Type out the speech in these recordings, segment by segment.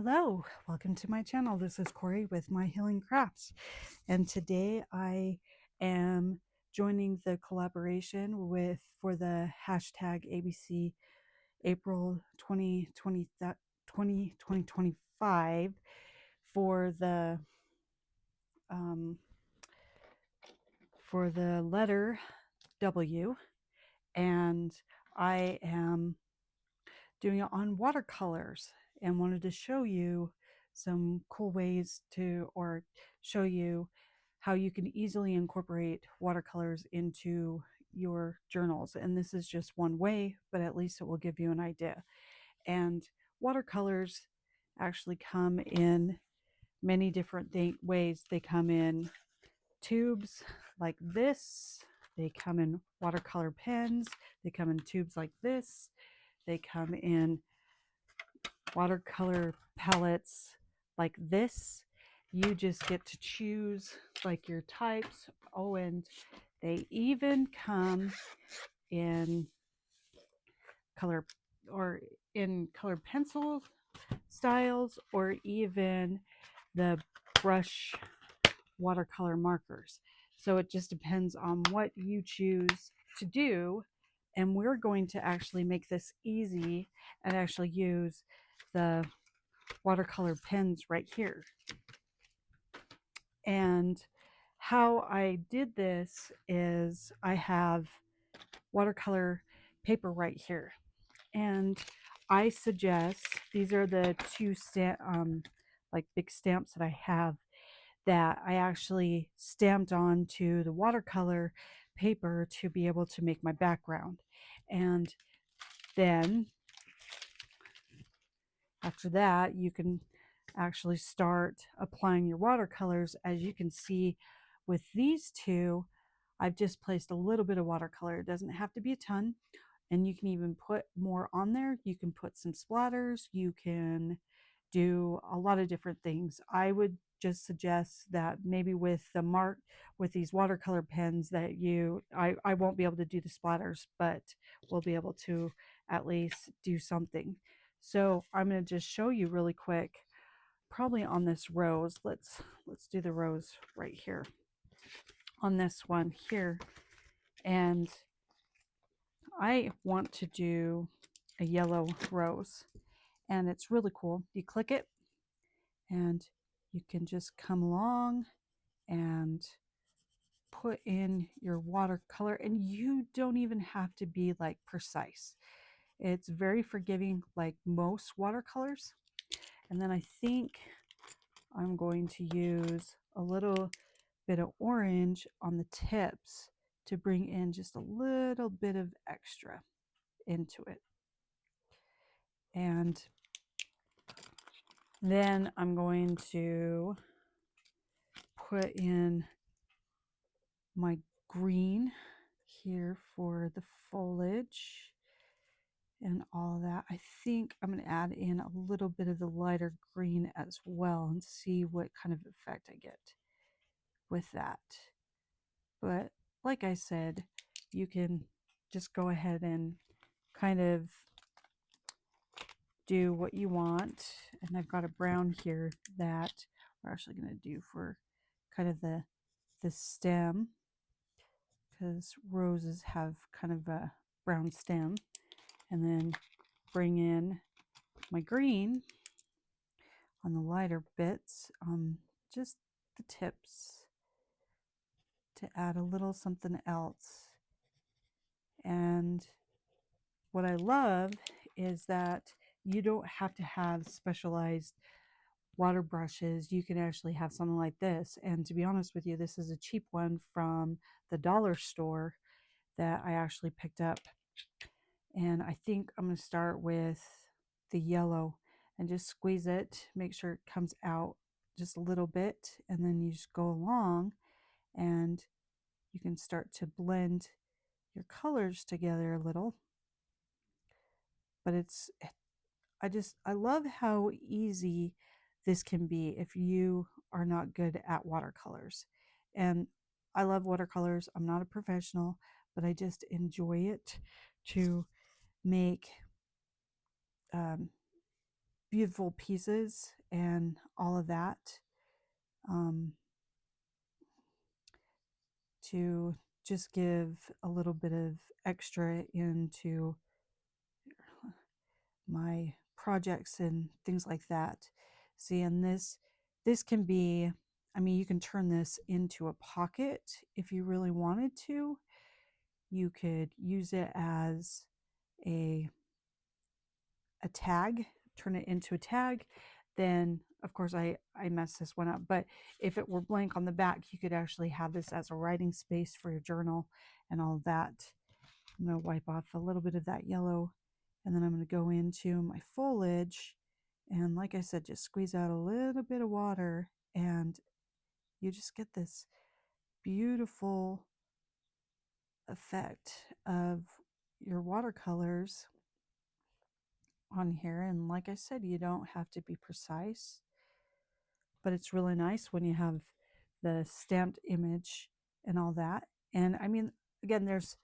Hello, welcome to my channel. This is Corey with My Healing Crafts, and today I am joining the collaboration for the hashtag ABC April 2025 for um, the letter W, and I am doing it on watercolors and wanted to show you some cool ways or show you how you can easily incorporate watercolors into your journals. And this is just one way, but at least it will give you an idea. And watercolors actually come in many different ways. They come in tubes like this, they come in watercolor pens, they come in tubes like this, they come in watercolor palettes like this. You just get to choose like your types. Oh, and they even come in color pencil styles, or even the brush watercolor markers. So it just depends on what you choose to do. And we're going to actually make this easy and actually use the watercolor pens right here. And how I did this is I have watercolor paper right here, and I suggest these are the two like big stamps that I have that I actually stamped onto the watercolor paper to be able to make my background. And then after that, you can actually start applying your watercolors. As you can see with these two, I've just placed a little bit of watercolor. It doesn't have to be a ton, and you can even put more on there. You can put some splatters, you can do a lot of different things. I would just suggest that maybe with these watercolor pens that I won't be able to do the splatters, but we'll be able to at least do something. So I'm going to just show you really quick, probably on this rose. Let's do the rose right here on this one here. And I want to do a yellow rose, and it's really cool. You click it and you can just come along and put in your watercolor, and you don't even have to be like precise. It's very forgiving like most watercolors. And then I think I'm going to use a little bit of orange on the tips to bring in just a little bit of extra into it. And then I'm going to put in my green here for the foliage and all that. I think I'm going to add in a little bit of the lighter green as well and see what kind of effect I get with that. But like I said, you can just go ahead and kind of do what you want. And I've got a brown here that we're actually going to do for kind of the stem, because roses have kind of a brown stem. And then bring in my green on the lighter bits, just the tips, to add a little something else. And what I love is that you don't have to have specialized water brushes. You can actually have something like this. And to be honest with you, this is a cheap one from the dollar store that I actually picked up. And I think I'm going to start with the yellow and just squeeze it, make sure it comes out just a little bit, and then you just go along and you can start to blend your colors together a little. But I love how easy this can be if you are not good at watercolors. And I love watercolors. I'm not a professional, but I just enjoy it to make beautiful pieces and all of that, um, to just give a little bit of extra into my projects and things like that. See, and this can be, I mean, you can turn this into a pocket if you really wanted to. You could use it as a tag, turn it into a tag. Then of course I messed this one up, but if it were blank on the back, you could actually have this as a writing space for your journal and all of that. I'm going to wipe off a little bit of that yellow, and then I'm going to go into my foliage, and like I said, just squeeze out a little bit of water, and you just get this beautiful effect of your watercolors on here. And like I said, you don't have to be precise, but it's really nice when you have the stamped image and all that. And I mean, again, there's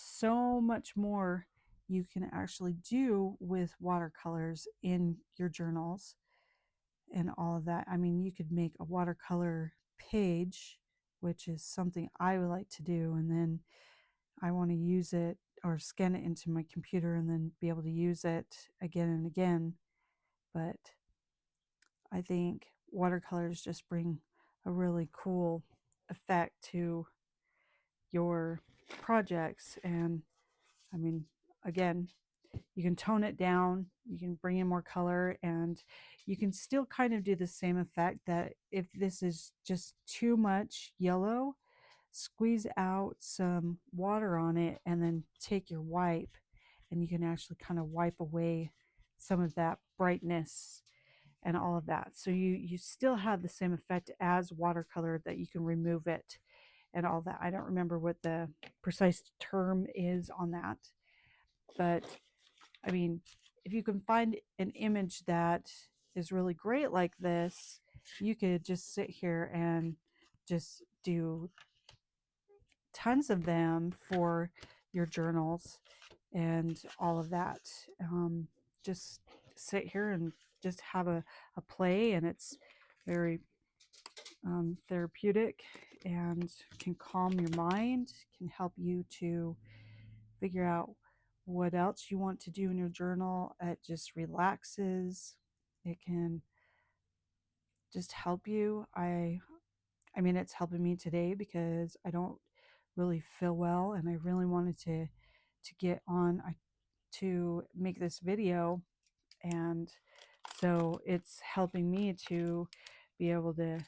so much more you can actually do with watercolors in your journals and all of that. I mean, you could make a watercolor page, which is something I would like to do, and then I want to use it or scan it into my computer and then be able to use it again and again. But I think watercolors just bring a really cool effect to your projects. And I mean, again, you can tone it down, you can bring in more color, and you can still kind of do the same effect. That if this is just too much yellow, squeeze out some water on it and then take your wipe, and you can actually kind of wipe away some of that brightness and all of that. So you still have the same effect as watercolor, that you can remove it and all that. I don't remember what the precise term is on that, but I mean, if you can find an image that is really great like this, you could just sit here and just do tons of them for your journals and all of that. Just sit here and just have a play, and it's very therapeutic and can calm your mind, can help you to figure out what else you want to do in your journal. It just relaxes. It can just help you. I mean, it's helping me today because I don't really feel well, and I really wanted to get on to make this video, and so it's helping me to be able to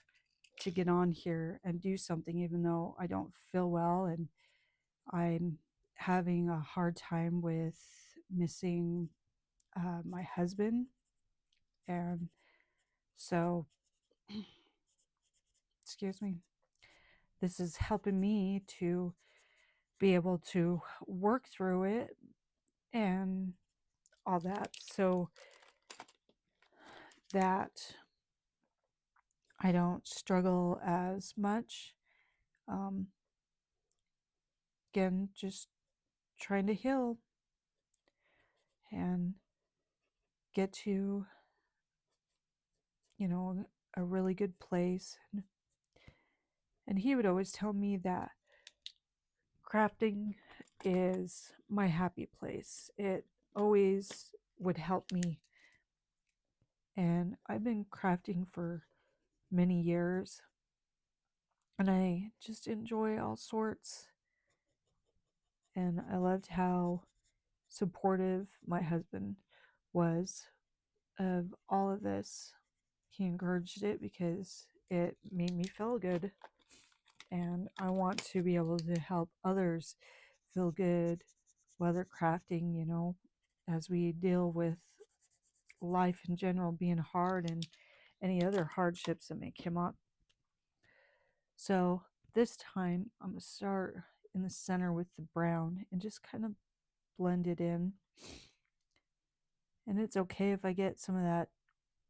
get on here and do something, even though I don't feel well and I'm having a hard time with missing my husband. And so, excuse me, this is helping me to be able to work through it and all that, so that I don't struggle as much. Um, Again, just trying to heal and get to, you know, a really good place. And he would always tell me that crafting is my happy place. It always would help me. And I've been crafting for many years, and I just enjoy all sorts. And I loved how supportive my husband was of all of this. He encouraged it because it made me feel good, and I want to be able to help others feel good, whether crafting, you know, as we deal with life in general being hard and any other hardships that may come up. So this time I'm going to start in the center with the brown and just kind of blend it in. And it's okay if I get some of that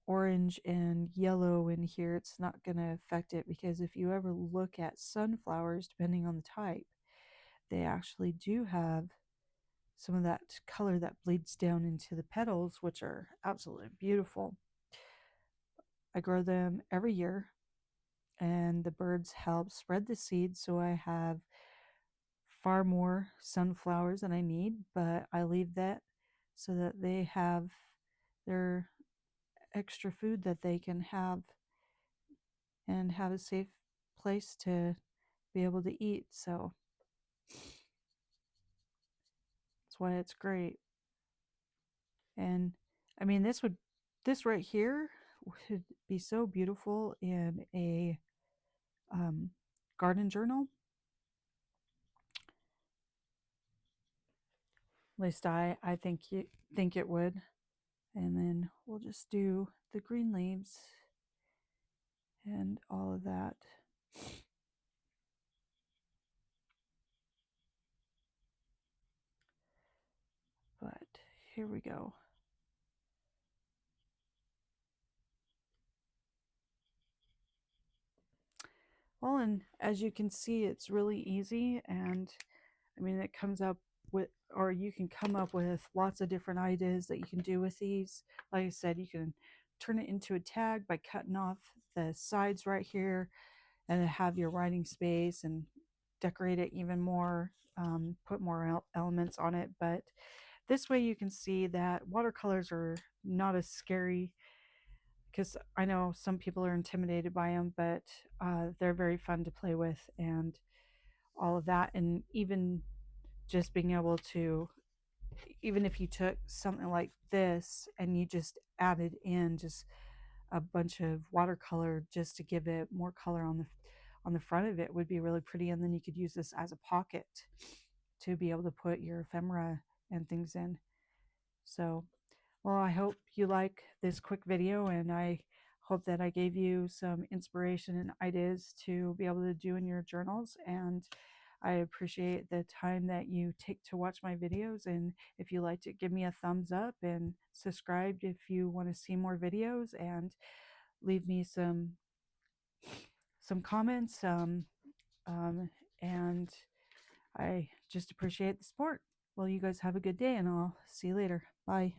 orange and yellow in here. It's not going to affect it, because if you ever look at sunflowers, depending on the type, they actually do have some of that color that bleeds down into the petals, which are absolutely beautiful. I grow them every year, and the birds help spread the seeds, so I have far more sunflowers than I need, but I leave that so that they have their extra food that they can have and have a safe place to be able to eat. So that's why it's great. And I mean, this right here would be so beautiful in a um, garden journal. At least I think it would. And then we'll just do the green leaves and all of that. But here we go. Well, and as you can see, it's really easy, and I mean, it comes up with, or you can come up with lots of different ideas that you can do with these. Like I said, you can turn it into a tag by cutting off the sides right here and have your writing space and decorate it even more, put more elements on it. But this way you can see that watercolors are not as scary, because I know some people are intimidated by them, but they're very fun to play with and all of that. And even just being able to, even if you took something like this and you just added in just a bunch of watercolor just to give it more color on the front of it, would be really pretty. And then you could use this as a pocket to be able to put your ephemera and things in. So, well, I hope you like this quick video, and I hope that I gave you some inspiration and ideas to be able to do in your journals. And I appreciate the time that you take to watch my videos. And if you liked it, give me a thumbs up and subscribe if you want to see more videos, and leave me some comments. And I just appreciate the support. Well, you guys have a good day, and I'll see you later. Bye.